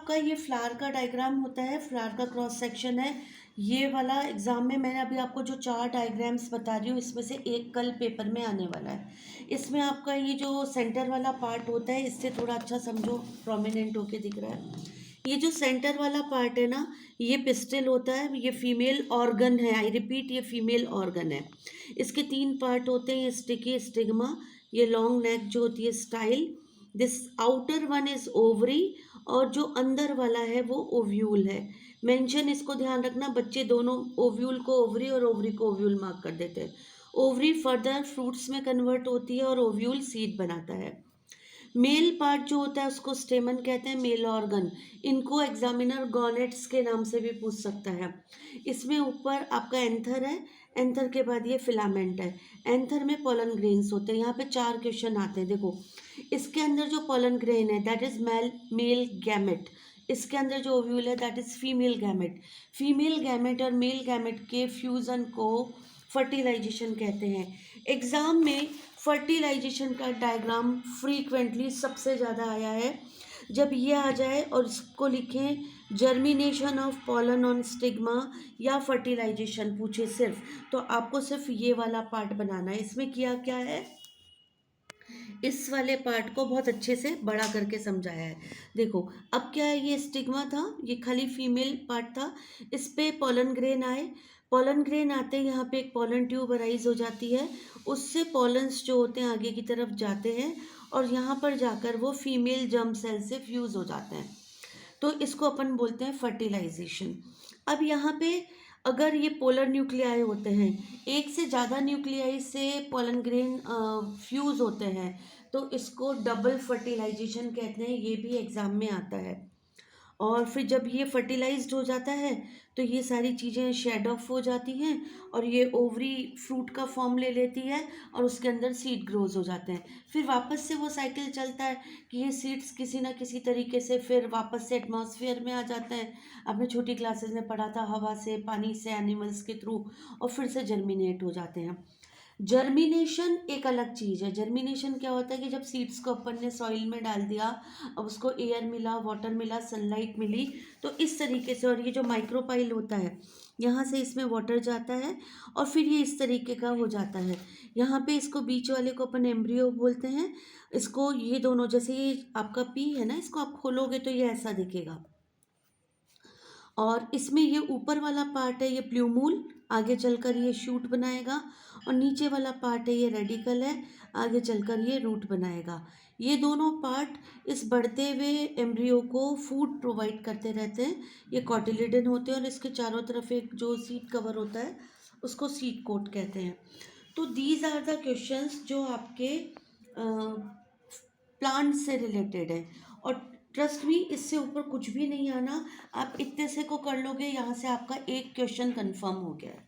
आपका ये फ्लावर का डायग्राम होता है, फ्लावर का क्रॉस सेक्शन है। ये वाला एग्ज़ाम में मैंने अभी आपको जो 4 डायग्राम्स बता रही हूँ, इसमें से एक कल पेपर में आने वाला है। इसमें आपका ये जो सेंटर वाला पार्ट होता है, इससे थोड़ा अच्छा समझो, प्रोमिनेंट होके दिख रहा है। ये जो सेंटर वाला पार्ट है ना, ये पिस्टल होता है, ये फीमेल ऑर्गन है। आई रिपीट, ये फीमेल ऑर्गन है। इसके 3 पार्ट होते हैं, ये स्टिकी स्टिग्मा, ये लॉन्ग नेक जो होती है style, this outer one is ovary, और जो अंदर वाला है वो ओव्यूल है। मेंशन इसको ध्यान रखना, बच्चे दोनों ओव्यूल को ओवरी और ओवरी को ओव्यूल मार्क कर देते हैं। ओवरी फर्दर फ्रूट्स में कन्वर्ट होती है और ओव्यूल सीड बनाता है। मेल पार्ट जो होता है उसको स्टेमन कहते हैं, मेल ऑर्गन। इनको एग्जामिनर गॉनेट्स के नाम से भी पूछ सकता है। इसमें ऊपर आपका एंथर है, एंथर के बाद ये फिलामेंट है। एंथर में पोलन ग्रेन्स होते हैं। यहाँ पे 4 क्वेश्चन आते हैं, देखो। इसके अंदर जो पोलन ग्रेन है दैट इज मेल गैमेट। इसके अंदर जो ओव्यूल है that is female gamete. Female gamete और मेल गैमेट के फ्यूजन को फर्टिलाइजेशन कहते हैं। एग्जाम में फर्टिलाइजेशन का डायग्राम फ्रीक्वेंटली सबसे ज़्यादा आया है। जब ये आ जाए और इसको लिखें germination of pollen on stigma या फर्टिलाइजेशन पूछे सिर्फ, तो आपको सिर्फ ये वाला पार्ट बनाना है। इसमें किया क्या है, इस वाले पार्ट को बहुत अच्छे से बड़ा करके समझाया है। देखो अब क्या है, ये स्टिग्मा था, ये खाली फीमेल पार्ट था, इस पे पोलन ग्रेन आए। पोलन ग्रेन आते हैं, यहाँ पे एक पोलन ट्यूब अराइज हो जाती है, उससे पोलन्स जो होते हैं आगे की तरफ जाते हैं और यहाँ पर जाकर वो फीमेल जर्म सेल से फ्यूज हो जाते हैं। तो इसको अपन बोलते हैं फर्टिलाइजेशन। अब यहाँ पे अगर ये पोलर न्यूक्लियाई होते हैं, एक से ज़्यादा न्यूक्लियाई से पोलन ग्रेन फ्यूज़ होते हैं, तो इसको डबल फर्टिलाइजेशन कहते हैं। ये भी एग्ज़ाम में आता है। और फिर जब ये फर्टिलाइज्ड हो जाता है तो ये सारी चीज़ें शेड ऑफ हो जाती हैं और ये ओवरी फ्रूट का फॉर्म ले लेती है और उसके अंदर सीड ग्रोज हो जाते हैं। फिर वापस से वो साइकिल चलता है कि ये सीड्स किसी ना किसी तरीके से फिर वापस से एटमॉस्फेयर में आ जाते हैं। आपने छोटी क्लासेस में पढ़ा था, हवा से, पानी से, एनिमल्स के थ्रू, और फिर से जर्मिनेट हो जाते हैं। जर्मिनेशन एक अलग चीज़ है। जर्मिनेशन क्या होता है कि जब सीड्स को अपन ने सॉइल में डाल दिया, अब उसको एयर मिला, वाटर मिला, सनलाइट मिली, तो इस तरीके से, और ये जो माइक्रोपाइल होता है यहाँ से इसमें वाटर जाता है और फिर ये इस तरीके का हो जाता है। यहाँ पे इसको बीच वाले को अपन एम्ब्रियो बोलते हैं। इसको ये दोनों, जैसे ये आपका पी है ना, इसको आप खोलोगे तो ये ऐसा दिखेगा। और इसमें ये ऊपर वाला पार्ट है ये प्ल्यूमूल, आगे चलकर ये शूट बनाएगा, और नीचे वाला पार्ट है ये रेडिकल है, आगे चलकर ये रूट बनाएगा। ये दोनों पार्ट इस बढ़ते हुए एम्ब्रियो को फूड प्रोवाइड करते रहते हैं। ये कॉटिलिडन होते हैं और इसके चारों तरफ एक जो सीड कवर होता है उसको सीड कोट कहते हैं। तो दीज आर द क्वेश्चंस जो आपके प्लांट से रिलेटेड है। और ट्रस्ट मी, इससे ऊपर कुछ भी नहीं आना। आप इतने से को कर लोगे, यहाँ से आपका एक क्वेश्चन कंफर्म हो गया है।